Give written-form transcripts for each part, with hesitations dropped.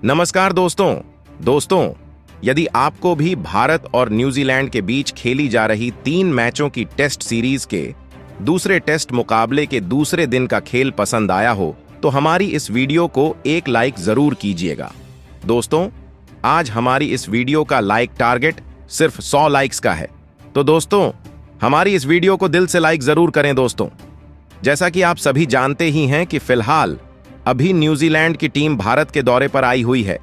नमस्कार दोस्तों, यदि आपको भी भारत और न्यूजीलैंड के बीच खेली जा रही 3 मैचों की टेस्ट सीरीज के दूसरे टेस्ट मुकाबले के दूसरे दिन का खेल पसंद आया हो तो हमारी इस वीडियो को एक लाइक जरूर कीजिएगा। दोस्तों, आज हमारी इस वीडियो का लाइक टारगेट सिर्फ 100 लाइक्स का है, तो दोस्तों हमारी इस वीडियो को दिल से लाइक जरूर करें। दोस्तों, जैसा कि आप सभी जानते ही हैं कि फिलहाल अभी न्यूजीलैंड की टीम भारत के दौरे पर आई हुई है,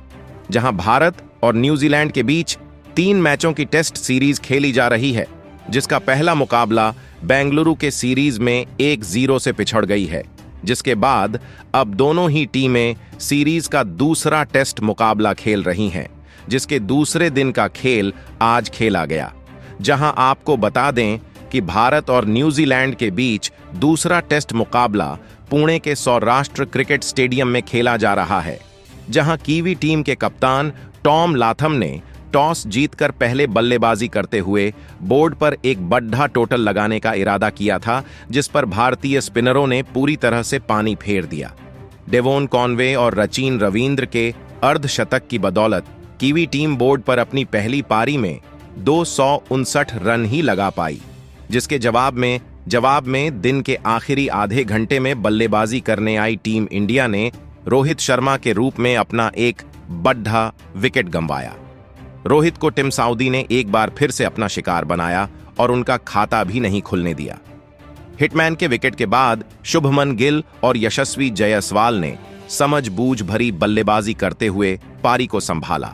जहां भारत और न्यूजीलैंड के बीच 3 मैचों की टेस्ट सीरीज खेली जा रही है, जिसका पहला मुकाबला बेंगलुरु के सीरीज में 1-0 से पिछड़ गई है, जिसके बाद अब दोनों ही टीमें सीरीज का दूसरा टेस्ट मुकाबला खेल रही हैं, जिसके दूसरे दिन का खेल आज खेला गया। जहां आपको बता दें कि भारत और न्यूजीलैंड के बीच दूसरा टेस्ट मुकाबला पुणे के सौराष्ट्र क्रिकेट स्टेडियम में खेला जा रहा है, जहां कीवी टीम के कप्तान टॉम लाथम ने टॉस जीतकर पहले बल्लेबाजी करते हुए बोर्ड पर एक बढ़ा टोटल लगाने का इरादा किया था, जिस पर भारतीय स्पिनरों ने पूरी तरह से पानी फेर दिया। डेवोन कॉनवे और रचिन रविंद्र के अर्धशतक की बदौलत कीवी टीम बोर्ड पर अपनी पहली पारी में 259 रन ही लगा पाई, जिसके जवाब में दिन के आखिरी आधे घंटे में बल्लेबाजी करने आई टीम इंडिया ने रोहित शर्मा के रूप में अपना एक बढ़ा विकेट गंवाया। रोहित को टिम साउदी ने एक बार फिर से अपना शिकार बनाया और उनका खाता भी नहीं खुलने दिया। हिटमैन के विकेट के बाद शुभमन गिल और यशस्वी जायसवाल ने समझबूझ भरी बल्लेबाजी करते हुए पारी को संभाला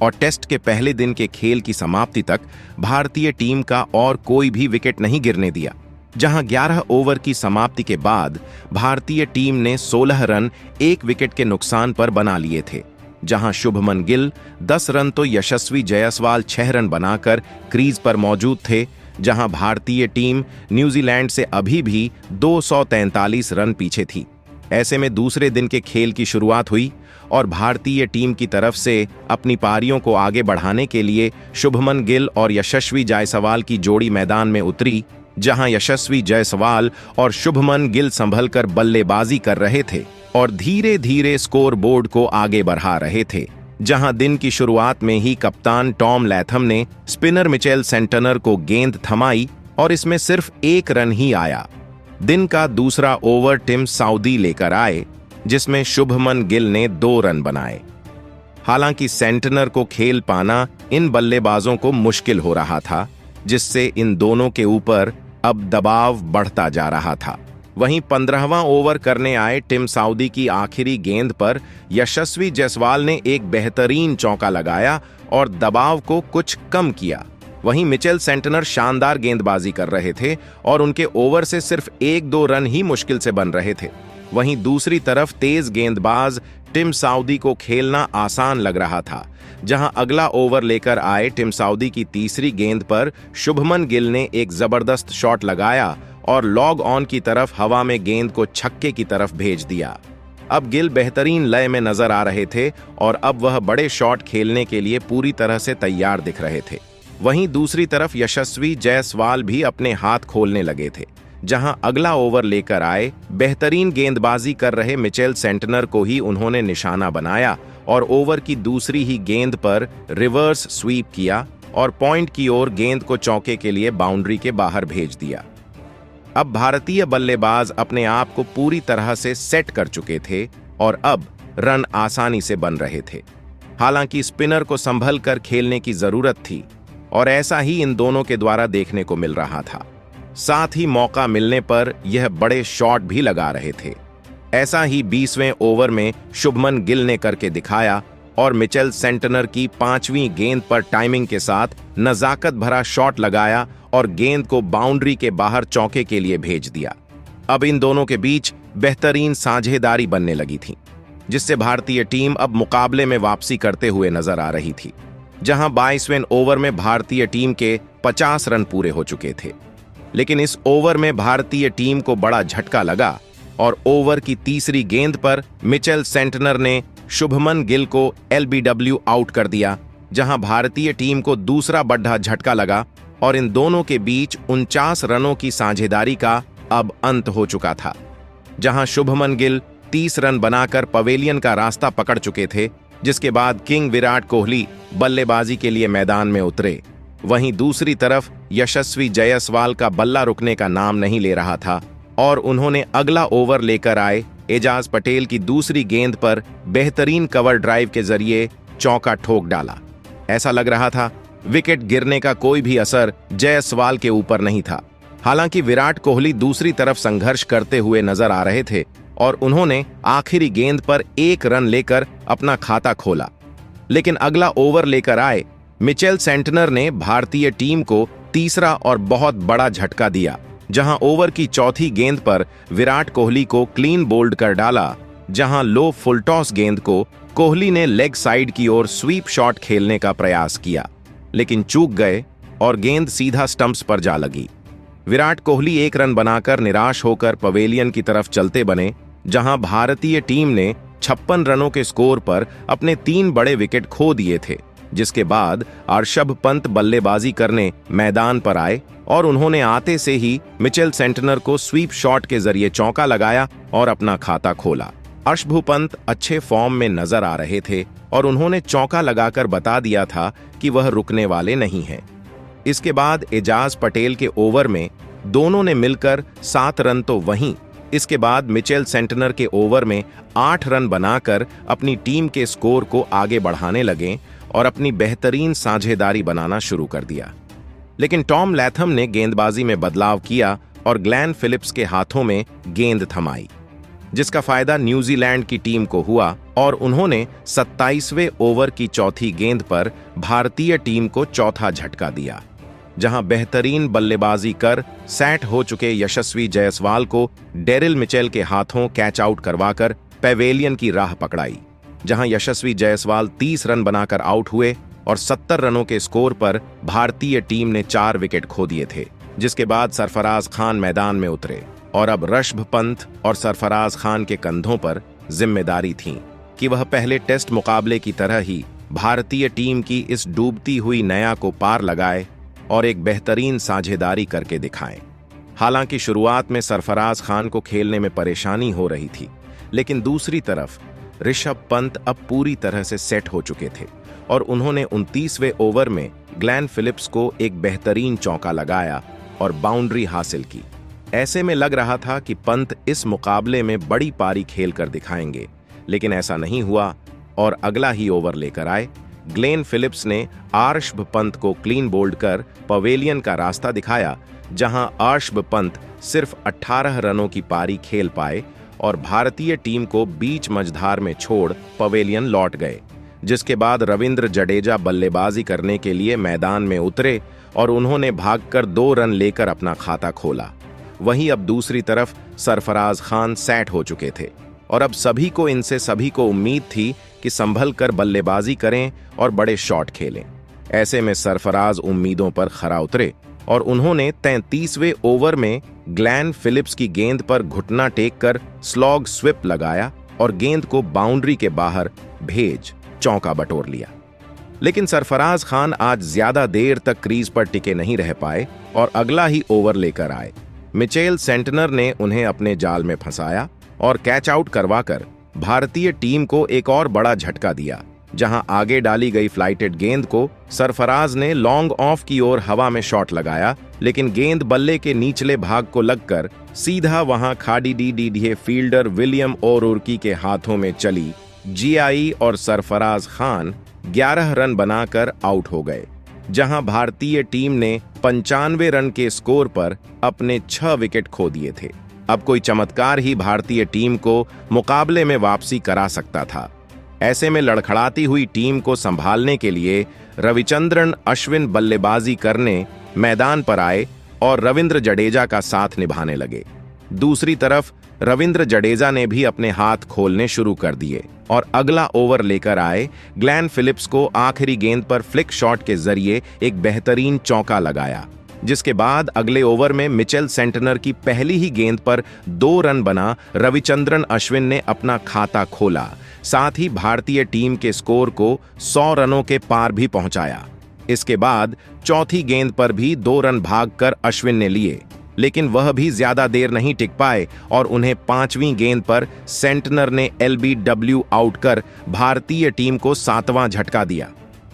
और टेस्ट के पहले दिन के खेल की समाप्ति तक भारतीय टीम का और कोई भी विकेट नहीं गिरने दिया। जहां 11 ओवर की समाप्ति के बाद भारतीय टीम ने 16 रन 1 विकेट के नुकसान पर बना लिए थे, जहां शुभमन गिल 10 रन तो यशस्वी जायसवाल 6 रन बनाकर क्रीज पर मौजूद थे, जहां भारतीय टीम न्यूजीलैंड से अभी भी 243 रन पीछे थी। ऐसे में दूसरे दिन के खेल की शुरुआत हुई और भारतीय टीम की तरफ से अपनी पारियों को आगे बढ़ाने के लिए शुभमन गिल और यशस्वी जायसवाल की जोड़ी मैदान में उतरी, जहां यशस्वी जायसवाल और शुभमन गिल संभलकर बल्लेबाजी कर रहे थे और धीरे धीरे स्कोर बोर्ड को आगे बढ़ा रहे थे। जहां दिन की शुरुआत में ही कप्तान टॉम लैथम ने स्पिनर मिचेल सेंटनर को गेंद थमाई और इसमें सिर्फ 1 रन ही आया। दिन का दूसरा ओवर टिम साउदी लेकर आए, जिसमें शुभमन गिल ने 2 रन बनाए। हालांकि सेंटनर को खेल पाना इन बल्लेबाजों को मुश्किल हो रहा था, जिससे इन दोनों के ऊपर अब दबाव बढ़ता जा रहा था। वहीं 15वां ओवर करने आए टिम साउदी की आखिरी गेंद पर यशस्वी जायसवाल ने एक बेहतरीन चौका लगाया और दबाव को कुछ कम किया। वहीं मिचेल सेंटनर शानदार गेंदबाजी कर रहे थे और उनके ओवर से सिर्फ 1-2 रन ही मुश्किल से बन रहे थे। वहीं दूसरी तरफ तेज गेंदबाज टिम साउदी को खेलना आसान लग रहा था, जहां अगला ओवर लेकर आए टिम साउदी की तीसरी गेंद पर शुभमन गिल ने एक जबरदस्त शॉट लगाया और लॉग ऑन की तरफ हवा में गेंद को छक्के की तरफ भेज दिया। अब गिल बेहतरीन लय में नजर आ रहे थे और अब वह बड़े शॉट खेलने के लिए पूरी तरह से तैयार दिख रहे थे। वहीं दूसरी तरफ यशस्वी जायसवाल भी अपने हाथ खोलने लगे थे, जहां अगला ओवर लेकर आए बेहतरीन गेंदबाजी कर रहे मिचेल सेंटनर को ही उन्होंने निशाना बनाया और ओवर की दूसरी ही गेंद पर रिवर्स स्वीप किया और पॉइंट की ओर गेंद को चौके के लिए बाउंड्री के बाहर भेज दिया। अब भारतीय बल्लेबाज अपने आप को पूरी तरह से सेट कर चुके थे और अब रन आसानी से बन रहे थे। हालांकि स्पिनर को संभल कर खेलने की जरूरत थी और ऐसा ही इन दोनों के द्वारा देखने को मिल रहा था। साथ ही मौका मिलने पर यह बड़े शॉट भी लगा रहे थे। ऐसा ही 20वें ओवर में शुभमन गिल ने करके दिखाया और मिचेल सेंटनर की 5वीं गेंद पर टाइमिंग के साथ नजाकत भरा शॉट लगाया और गेंद को बाउंड्री के बाहर चौके के लिए भेज दिया। अब इन दोनों के बीच बेहतरीन साझेदारी बनने लगी थी, जिससे भारतीय टीम अब मुकाबले में वापसी करते हुए नजर आ रही थी, जहां 22वें ओवर में भारतीय टीम के 50 रन पूरे हो चुके थे। लेकिन इस ओवर में भारतीय टीम को बड़ा झटका लगा और ओवर की तीसरी गेंद पर मिचेल सेंटनर ने शुभमन गिल को एलबीडब्ल्यू आउट कर दिया, जहां भारतीय टीम को दूसरा बढ़ा झटका लगा और इन दोनों के बीच 49 रनों की साझेदारी का अब अंत हो चुका था। जहां शुभमन गिल 30 रन बनाकर पवेलियन का रास्ता पकड़ चुके थे, जिसके बाद किंग विराट कोहली बल्लेबाजी के लिए मैदान में उतरे। वहीं दूसरी तरफ यशस्वी जायसवाल का बल्ला रुकने का नाम नहीं ले रहा था और उन्होंने अगला ओवर लेकर आए एजाज पटेल की दूसरी गेंद पर बेहतरीन कवर ड्राइव के जरिए चौका ठोक डाला। ऐसा लग रहा था विकेट गिरने का कोई भी असर जायसवाल के ऊपर नहीं था। हालांकि विराट कोहली दूसरी तरफ संघर्ष करते हुए नजर आ रहे थे और उन्होंने आखिरी गेंद पर 1 रन लेकर अपना खाता खोला। लेकिन अगला ओवर लेकर आए मिचेल सेंटनर ने भारतीय टीम को तीसरा और बहुत बड़ा झटका दिया, जहां ओवर की चौथी गेंद पर विराट कोहली को क्लीन बोल्ड कर डाला, जहां लो फुलटॉस गेंद को कोहली ने लेग साइड की ओर स्वीप शॉट खेलने का प्रयास किया, लेकिन चूक गए और गेंद सीधा स्टंप्स पर जा लगी। विराट कोहली 1 रन बनाकर निराश होकर पवेलियन की तरफ चलते बने, जहां भारतीय टीम ने 56 रनों के स्कोर पर अपने 3 बड़े विकेट खो दिए थे। जिसके बाद ऋषभ पंत बल्लेबाजी करने मैदान पर आए और उन्होंने आते से ही मिचेल सेंटनर को स्वीप शॉट के जरिए चौका लगाया और अपना खाता खोला। ऋषभ पंत अच्छे फॉर्म में नजर आ रहे थे और उन्होंने चौका लगाकर बता दिया था कि वह रुकने वाले नहीं हैं। इसके बाद एजाज पटेल के ओवर में दोनों ने मिलकर 7 रन तो वहीं इसके बाद मिचेल सेंटनर के ओवर में 8 रन बनाकर अपनी टीम के स्कोर को आगे बढ़ाने लगे और अपनी बेहतरीन साझेदारी बनाना शुरू कर दिया। लेकिन टॉम लैथम ने गेंदबाजी में बदलाव किया और ग्लेन फिलिप्स के हाथों में गेंद थमाई, जिसका फायदा न्यूजीलैंड की टीम को हुआ और उन्होंने 27वें ओवर की चौथी गेंद पर भारतीय टीम को चौथा झटका दिया, जहां बेहतरीन बल्लेबाजी कर सेट हो चुके यशस्वी जायसवाल को डेरिल मिचेल के हाथों कैच आउट करवाकर पवेलियन की राह पकड़ाई, जहां यशस्वी जायसवाल 30 रन बनाकर आउट हुए और 70 रनों के स्कोर पर भारतीय टीम ने 4 विकेट खो दिए थे। जिसके बाद सरफराज खान मैदान में उतरे और अब ऋषभ पंत और सरफराज खान के कंधों पर जिम्मेदारी थी कि वह पहले टेस्ट मुकाबले की तरह ही भारतीय टीम की इस डूबती हुई नया को पार लगाए और एक बेहतरीन साझेदारी करके दिखाएं। हालांकि शुरुआत में सरफराज खान को खेलने में परेशानी हो रही थी, लेकिन दूसरी तरफ ऋषभ पंत अब पूरी तरह से सेट हो चुके थे और उन्होंने 29वें ओवर में ग्लेन फिलिप्स को एक बेहतरीन चौका लगाया और बाउंड्री हासिल की। ऐसे में लग रहा था कि पंत इस मुकाबले में बड़ी पारी खेल कर दिखाएंगे, लेकिन ऐसा नहीं हुआ और अगला ही ओवर लेकर आए ग्लेन फिलिप्स ने ऋषभ पंत को क्लीन बोल्ड कर पवेलियन का रास्ता दिखाया, जहां ऋषभ पंत सिर्फ 18 रनों की पारी खेल पाए और भारतीय टीम को बीच मझधार में छोड़ पवेलियन लौट गए। जिसके बाद रविंद्र जडेजा बल्लेबाजी करने के लिए मैदान में उतरे और उन्होंने भागकर 2 रन लेकर अपना खाता खोला। वहीं अब दूसरी तरफ सरफराज खान सेट हो चुके थे और अब सभी को उम्मीद थी कि संभल कर बल्लेबाजी करें और बड़े शॉट खेलें। ऐसे में सरफराज उम्मीदों पर खरा उतरे और उन्होंने 33वें ओवर में ग्लेन फिलिप्स की गेंद पर घुटना टेक कर स्लॉग स्विप लगाया और गेंद को बाउंड्री के बाहर भेज चौका बटोर लिया। लेकिन सरफराज खान आज ज्यादा देर तक क्रीज पर टिके नहीं रह पाए और अगला ही ओवर लेकर आए। मिचेल सेंटनर ने उन्हें अपने जाल में फंसाया और कैच आउट करवाकर भारतीय टीम को एक और बड़ा झटका दिया, जहां आगे डाली गई फ्लाइटेड गेंद को सरफराज ने लॉन्ग ऑफ की ओर हवा में शॉट लगाया, लेकिन गेंद बल्ले के निचले भाग को लगकर सीधा वहां खाड़ी फील्डर विलियम ओरुर्की के हाथों में चली जीआई और सरफराज खान 11 रन बनाकर आउट हो गए, जहां भारतीय टीम ने 95 रन के स्कोर पर अपने 6 विकेट खो दिए थे। अब कोई चमत्कार ही भारतीय टीम को मुकाबले में वापसी करा सकता था। ऐसे में लड़खड़ाती हुई टीम को संभालने के लिए रविचंद्रन अश्विन बल्लेबाजी करने मैदान पर आए और रविंद्र जडेजा का साथ निभाने लगे। दूसरी तरफ रविंद्र जडेजा ने भी अपने हाथ खोलने शुरू कर दिए और अगला ओवर लेकर आए ग्लेन फिलिप्स को आखिरी गेंद पर फ्लिक शॉट के जरिए एक बेहतरीन चौका लगाया, जिसके बाद अगले ओवर में मिचेल सेंटनर की पहली ही गेंद पर 2 रन बना रविचंद्रन अश्विन ने अपना खाता खोला, साथ ही भारतीय टीम के स्कोर को 100 रनों के पार भी पहुंचाया। इसके बाद चौथी गेंद पर भी 2 रन भागकर अश्विन ने लिए, लेकिन वह भी ज्यादा देर नहीं टिक पाए और उन्हें 5वीं गेंद पर सेंटनर ने एलबीडब्ल्यू आउट कर भारतीय टीम को 7वां झटका दिया।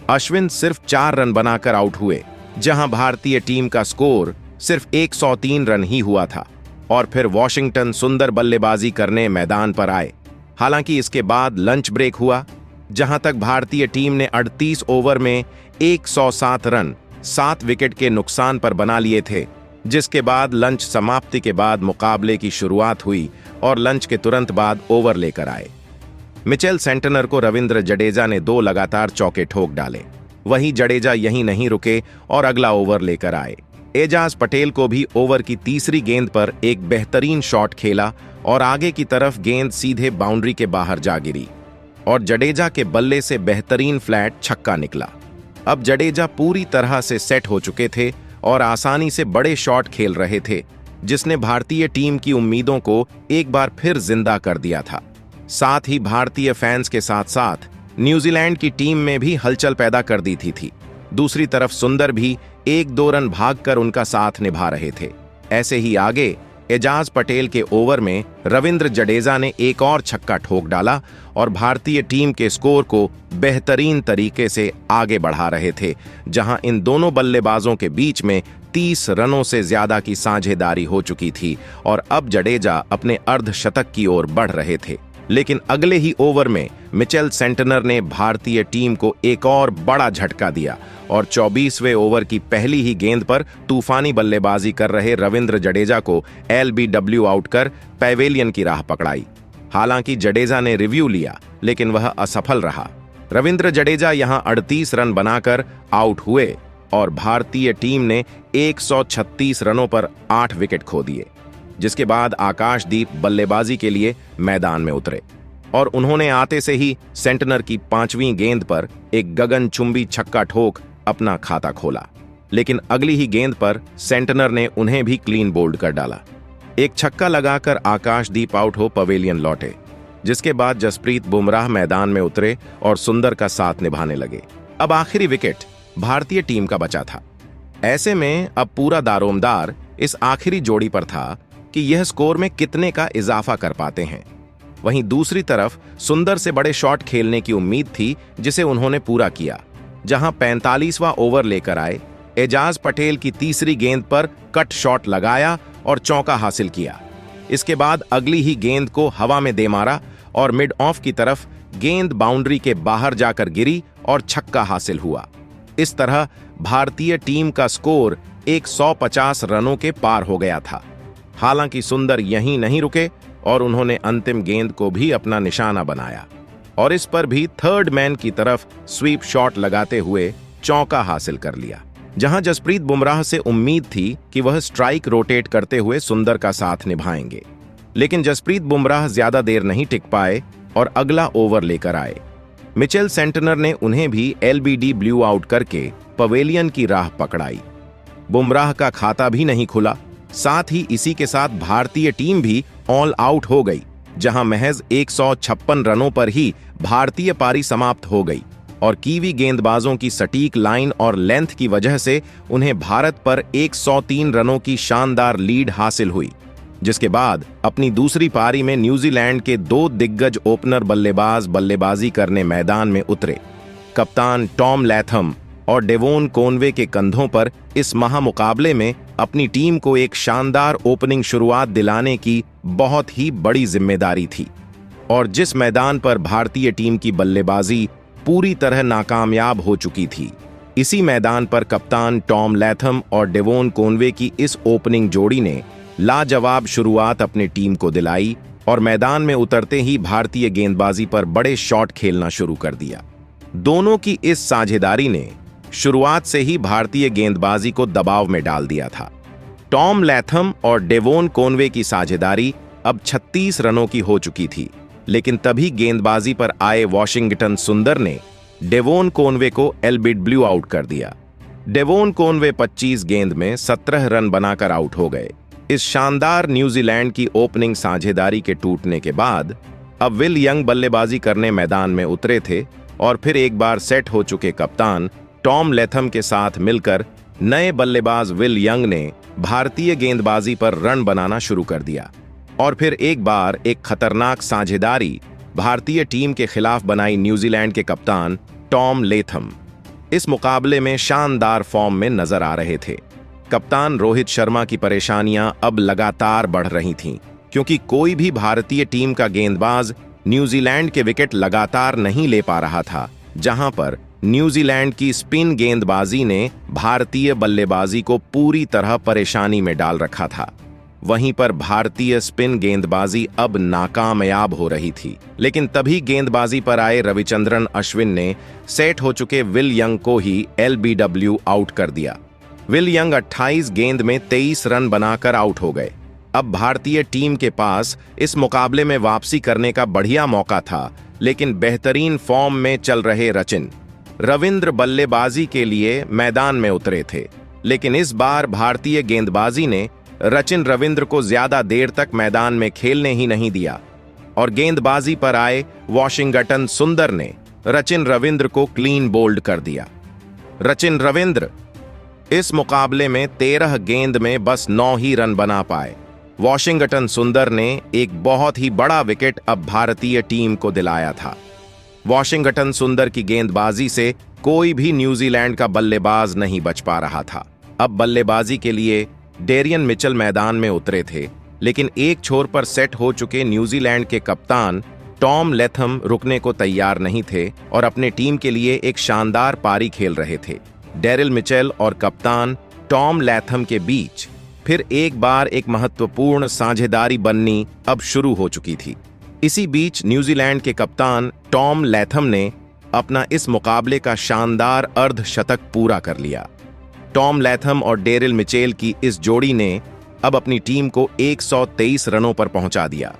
अश्विन सिर्फ 4 रन बनाकर आउट हुए, जहां भारतीय टीम का स्कोर सिर्फ 103 रन ही हुआ था। और फिर वॉशिंगटन सुंदर बल्लेबाजी करने मैदान पर आए। हालांकि इसके बाद लंच ब्रेक हुआ, जहां तक भारतीय टीम ने 38 ओवर में 107 रन 7 विकेट के नुकसान पर बना लिए थे, जिसके बाद लंच समाप्ति के बाद मुकाबले की शुरुआत हुई और लंच के तुरंत बाद ओवर लेकर आए। मिचेल सेंटनर को रविंद्र जडेजा ने 2 लगातार चौके ठोक डाले। वहीं जडेजा यहीं नहीं रुके और अगला ओवर लेकर आए। एजाज पटेल को भी ओवर की तीसरी गेंद पर एक बेहतरीन शॉट खेला और आगे की तरफ गेंद सीधे बाउंड्री के बाहर जा गिरी और जडेजा के बल्ले से बेहतरीन फ्लैट छक्का निकला। अब जडेजा पूरी तरह से सेट हो चुके थे और आसानी से बड़े शॉट खेल रहे थे, जिसने भारतीय टीम की उम्मीदों को एक बार फिर जिंदा कर दिया था। साथ ही भारतीय फैंस के साथ साथ न्यूजीलैंड की टीम में भी हलचल पैदा कर दी थी। दूसरी तरफ सुंदर भी 1-2 रन भागकर उनका साथ निभा रहे थे। ऐसे ही आगे एजाज पटेल के ओवर में रविंद्र जडेजा ने एक और छक्का ठोक डाला और भारतीय टीम के स्कोर को बेहतरीन तरीके से आगे बढ़ा रहे थे, जहां इन दोनों बल्लेबाजों के बीच में 30 रनों से ज्यादा की साझेदारी हो चुकी थी और अब जडेजा अपने अर्धशतक की ओर बढ़ रहे थे। लेकिन अगले ही ओवर में मिचेल सेंटनर ने भारतीय टीम को एक और बड़ा झटका दिया और 24वें ओवर की पहली ही गेंद पर तूफानी बल्लेबाजी कर रहे रविंद्र जडेजा को एलबीडब्ल्यू आउट कर पैवेलियन की राह पकड़ाई। हालांकि जडेजा ने रिव्यू लिया, लेकिन वह असफल रहा। रविंद्र जडेजा यहां 38 रन बनाकर आउट हुए और भारतीय टीम ने 136 रनों पर 8 विकेट खो दिए, जिसके बाद आकाशदीप बल्लेबाजी के लिए मैदान में उतरे और उन्होंने आते से ही सेंटनर की 5वीं गेंद पर एक गगनचुंबी छक्का ठोक अपना खाता खोला। लेकिन अगली ही गेंद पर सेंटनर ने उन्हें भी क्लीन बोल्ड कर डाला। एक छक्का लगाकर आकाशदीप आउट हो पवेलियन लौटे, जिसके बाद जसप्रीत बुमराह मैदान में उतरे और सुंदर का साथ निभाने लगे। अब आखिरी विकेट भारतीय टीम का बचा था। ऐसे में अब पूरा दारोमदार इस आखिरी जोड़ी पर था कि यह स्कोर में कितने का इजाफा कर पाते हैं। वहीं दूसरी तरफ सुंदर से बड़े शॉट खेलने की उम्मीद थी, जिसे उन्होंने पूरा किया, जहां 45वां ओवर लेकर आए। एजाज पटेल की तीसरी गेंद पर कट शॉट लगाया और चौका हासिल किया। इसके बाद अगली ही गेंद को हवा में दे मारा और मिड ऑफ की तरफ गेंद बाउंड्री के बाहर जाकर गिरी और छक्का हासिल हुआ। इस तरह भारतीय टीम का स्कोर 150 रनों के पार हो गया था। हालांकि सुंदर यहीं नहीं रुके और उन्होंने अंतिम गेंद को भी अपना निशाना बनाया और इस पर भी थर्ड मैन की तरफ स्वीप शॉट लगाते हुए चौका हासिल कर लिया। जहां जसप्रीत बुमराह से उम्मीद थी कि वह स्ट्राइक रोटेट करते हुए सुंदर का साथ निभाएंगे, लेकिन जसप्रीत बुमराह ज्यादा देर नहीं टिक पाए और अगला ओवर लेकर आए। मिचेल सेंटनर ने उन्हें भी एलबीडब्ल्यू आउट करके पवेलियन की राह पकड़ाई। बुमराह का खाता भी नहीं खुला। साथ ही इसी के साथ भारतीय टीम भी ऑल आउट हो गई, जहां महज 156 रनों पर ही भारतीय पारी समाप्त हो गई और कीवी गेंदबाजों की सटीक लाइन और लेंथ की वजह से उन्हें भारत पर 103 रनों की शानदार लीड हासिल हुई। जिसके बाद अपनी दूसरी पारी में न्यूजीलैंड के 2 दिग्गज ओपनर बल्लेबाज बल्लेबाजी करने मैदान में उतरे। कप्तान टॉम लैथम और डेवोन कोनवे के कंधों पर इस महामुकाबले में अपनी टीम को एक शानदार ओपनिंग शुरुआत दिलाने की बहुत ही बड़ी जिम्मेदारी थी और जिस मैदान पर भारतीय टीम की बल्लेबाजी पूरी तरह नाकामयाब हो चुकी थी, इसी मैदान पर कप्तान टॉम लैथम और डेवोन कोनवे की इस ओपनिंग जोड़ी ने लाजवाब शुरुआत अपनी टीम को दिलाई और मैदान में उतरते ही भारतीय गेंदबाजी पर बड़े शॉट खेलना शुरू कर दिया। दोनों की इस साझेदारी ने शुरुआत से ही भारतीय गेंदबाजी को दबाव में डाल दिया था। टॉम लैथम और डेवोन कोनवे की साझेदारी अब 36 रनों की हो चुकी थी, लेकिन तभी गेंदबाजी पर आए वॉशिंगटन सुंदर ने डेवोन कोनवे को एलबीडब्ल्यू आउट कर दिया। डेवोन कोनवे 25 गेंद में 17 रन बनाकर आउट हो गए। इस शानदार न्यूजीलैंड की ओपनिंग साझेदारी के टूटने के बाद अब विल यंग बल्लेबाजी करने मैदान में उतरे थे और फिर एक बार सेट हो चुके कप्तान टॉम लैथम के साथ मिलकर नए बल्लेबाज विल यंग ने भारतीय गेंदबाजी पर रन बनाना शुरू कर दिया और फिर एक बार एक खतरनाक साझेदारी भारतीय टीम के खिलाफ बनाई न्यूजीलैंड के कप्तान टॉम लेथम। इस मुकाबले में शानदार फॉर्म में नजर आ रहे थे। कप्तान रोहित शर्मा की परेशानियां अब लगातार बढ़ रही थीं, क्योंकि कोई भी भारतीय टीम का गेंदबाज न्यूजीलैंड के विकेट लगातार नहीं ले पा रहा था, जहां पर न्यूजीलैंड की स्पिन गेंदबाजी ने भारतीय बल्लेबाजी को पूरी तरह परेशानी में डाल रखा था। वहीं पर भारतीय स्पिन गेंदबाजी अब नाकामयाब हो रही थी, लेकिन तभी गेंदबाजी पर आए रविचंद्रन अश्विन ने सेट हो चुके विल यंग को ही एलबीडब्ल्यू आउट कर दिया। विल यंग 28 गेंद में 23 रन बनाकर आउट हो गए। अब भारतीय टीम के पास इस मुकाबले में वापसी करने का बढ़िया मौका था, लेकिन बेहतरीन फॉर्म में चल रहे रचिन रविंद्र बल्लेबाजी के लिए मैदान में उतरे थे, लेकिन इस बार भारतीय गेंदबाजी ने रचिन रविंद्र को ज्यादा देर तक मैदान में खेलने ही नहीं दिया और गेंदबाजी पर आए वॉशिंगटन सुंदर ने रचिन रविंद्र को क्लीन बोल्ड कर दिया। रचिन रविंद्र इस मुकाबले में 13 गेंद में बस 9 ही रन बना पाए। वॉशिंगटन सुंदर ने एक बहुत ही बड़ा विकेट अब भारतीय टीम को दिलाया था। वॉशिंगटन सुंदर की गेंदबाजी से कोई भी न्यूजीलैंड का बल्लेबाज नहीं बच पा रहा था। अब बल्लेबाजी के लिए डेरियन मिचेल मैदान में उतरे थे, लेकिन एक छोर पर सेट हो चुके न्यूजीलैंड के कप्तान टॉम लेथम रुकने को तैयार नहीं थे और अपने टीम के लिए एक शानदार पारी खेल रहे थे। डेरिल मिचेल और कप्तान टॉम लेथम के बीच फिर एक बार एक महत्वपूर्ण साझेदारी बननी अब शुरू हो चुकी थी। इसी बीच न्यूजीलैंड के कप्तान टॉम लेथम ने अपना इस मुकाबले का शानदार अर्धशतक पूरा कर लिया। टॉम लेथम और डेरिल मिचेल की इस जोड़ी ने अब अपनी टीम को 123 रनों पर पहुंचा दिया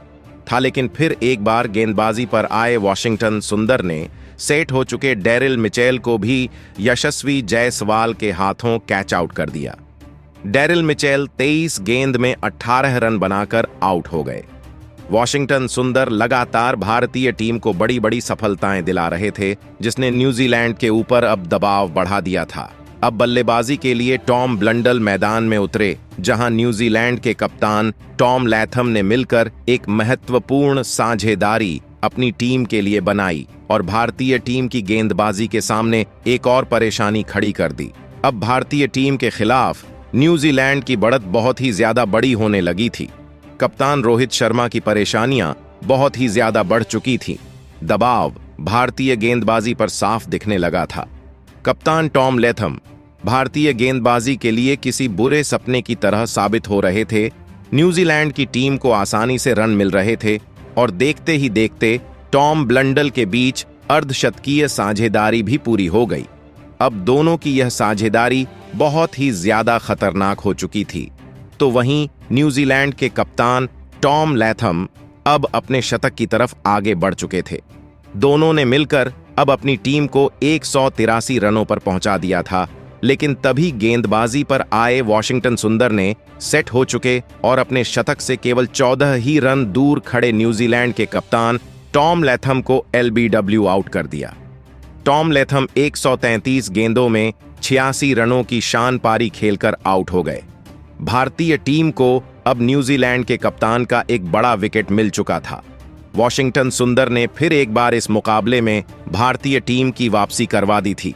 था, लेकिन फिर एक बार गेंदबाजी पर आए वॉशिंगटन सुंदर ने सेट हो चुके डेरिल मिचेल को भी यशस्वी जायसवाल के हाथों कैच आउट कर दिया। डेरिल मिचेल 23 गेंद में 18 रन बनाकर आउट हो गए। वॉशिंगटन सुंदर लगातार भारतीय टीम को बड़ी बड़ी सफलताएं दिला रहे थे, जिसने न्यूजीलैंड के ऊपर अब दबाव बढ़ा दिया था। अब बल्लेबाजी के लिए टॉम ब्लंडल मैदान में उतरे, जहां न्यूजीलैंड के कप्तान टॉम लेथम ने मिलकर एक महत्वपूर्ण साझेदारी अपनी टीम के लिए बनाई और भारतीय टीम की गेंदबाजी के सामने एक और परेशानी खड़ी कर दी। अब भारतीय टीम के खिलाफ न्यूजीलैंड की बढ़त बहुत ही ज्यादा बड़ी होने लगी थी। कप्तान रोहित शर्मा की परेशानियां बहुत ही ज्यादा बढ़ चुकी थीं। दबाव भारतीय गेंदबाजी पर साफ दिखने लगा था। कप्तान टॉम लेथम भारतीय गेंदबाजी के लिए किसी बुरे सपने की तरह साबित हो रहे थे। न्यूजीलैंड की टीम को आसानी से रन मिल रहे थे और देखते ही देखते टॉम ब्लंडल के बीच अर्धशतकीय साझेदारी भी पूरी हो गई। अब दोनों की यह साझेदारी बहुत ही ज्यादा खतरनाक हो चुकी थी। तो वहीं न्यूजीलैंड के कप्तान टॉम लेथम अब अपने शतक की तरफ आगे बढ़ चुके थे। दोनों ने मिलकर अब अपनी टीम को 183 रनों पर पहुंचा दिया था, लेकिन तभी गेंदबाजी पर आए वॉशिंगटन सुंदर ने सेट हो चुके और अपने शतक से केवल 14 ही रन दूर खड़े न्यूजीलैंड के कप्तान टॉम लेथम को एलबीडब्ल्यू आउट कर दिया। टॉम लेथम 133 गेंदों में 86 रनों की शान पारी खेलकर आउट हो गए। भारतीय टीम को अब न्यूजीलैंड के कप्तान का एक बड़ा विकेट मिल चुका था। वॉशिंगटन सुंदर ने फिर एक बार इस मुकाबले में भारतीय टीम की वापसी करवा दी थी।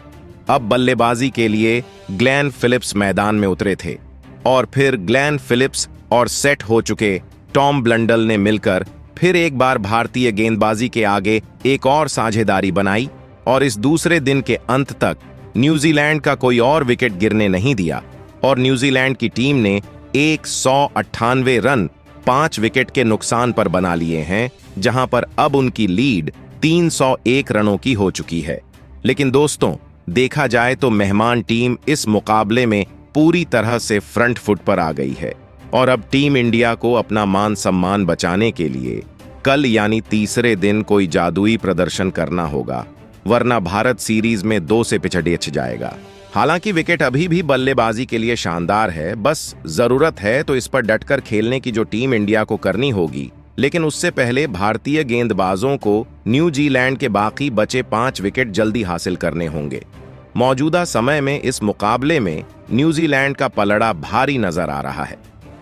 अब बल्लेबाजी के लिए ग्लेन फिलिप्स मैदान में उतरे थे और फिर ग्लेन फिलिप्स और सेट हो चुके टॉम ब्लंडल ने मिलकर फिर एक बार भारतीय गेंदबाजी के आगे एक और साझेदारी बनाई और इस दूसरे दिन के अंत तक न्यूजीलैंड का कोई और विकेट गिरने नहीं दिया और न्यूजीलैंड की टीम ने 198 रन 5 विकेट के नुकसान पर बना लिए हैं, जहां पर अब उनकी लीड 301 रनों की हो चुकी है। लेकिन दोस्तों, देखा जाए तो मेहमान टीम इस मुकाबले में पूरी तरह से फ्रंट फुट पर आ गई है और अब टीम इंडिया को अपना मान सम्मान बचाने के लिए कल यानी तीसरे दिन कोई जादुई प्रदर्शन करना होगा, वरना भारत सीरीज में 2 से पिछड़ जाएगा। हालांकि विकेट अभी भी बल्लेबाजी के लिए शानदार है, बस जरूरत है तो इस पर डटकर खेलने की जो टीम इंडिया को करनी होगी। लेकिन उससे पहले भारतीय गेंदबाजों को न्यूजीलैंड के बाकी बचे 5 विकेट जल्दी हासिल करने होंगे। मौजूदा समय में इस मुकाबले में न्यूजीलैंड का पलड़ा भारी नजर आ रहा है।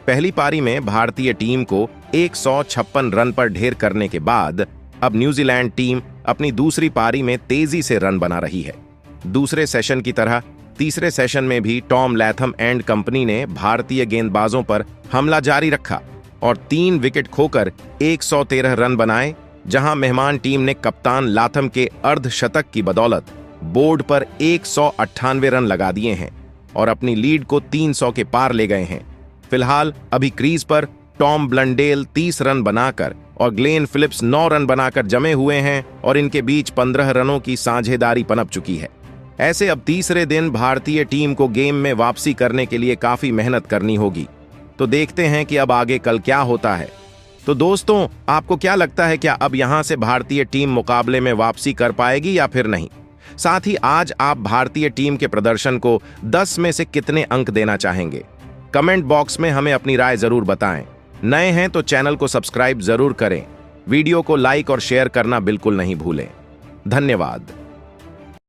पहली पारी में भारतीय टीम को 156 रन पर ढेर करने के बाद अब न्यूजीलैंड टीम अपनी दूसरी पारी में तेजी से रन बना रही है। दूसरे सेशन की तरह तीसरे सेशन में भी टॉम लैथम एंड कंपनी ने भारतीय गेंदबाजों पर हमला जारी रखा और 3 विकेट खोकर 113 रन बनाए, जहां मेहमान टीम ने कप्तान लाथम के अर्धशतक की बदौलत बोर्ड पर 198 रन लगा दिए हैं और अपनी लीड को 300 के पार ले गए हैं। फिलहाल अभी क्रीज पर टॉम ब्लंडेल 30 रन बनाकर और ग्लेन फिलिप्स 9 रन बनाकर जमे हुए हैं और इनके बीच 15 रनों की साझेदारी पनप चुकी है। ऐसे अब तीसरे दिन भारतीय टीम को गेम में वापसी करने के लिए काफी मेहनत करनी होगी। तो देखते हैं कि अब आगे कल क्या होता है। तो दोस्तों, आपको क्या लगता है, क्या अब यहां से भारतीय टीम मुकाबले में वापसी कर पाएगी या फिर नहीं? साथ ही आज आप भारतीय टीम के प्रदर्शन को 10 में से कितने अंक देना चाहेंगे? कमेंट बॉक्स में हमें अपनी राय जरूर बताएं। नए हैं तो चैनल को सब्सक्राइब जरूर करें। वीडियो को लाइक और शेयर करना बिल्कुल नहीं भूलें। धन्यवाद।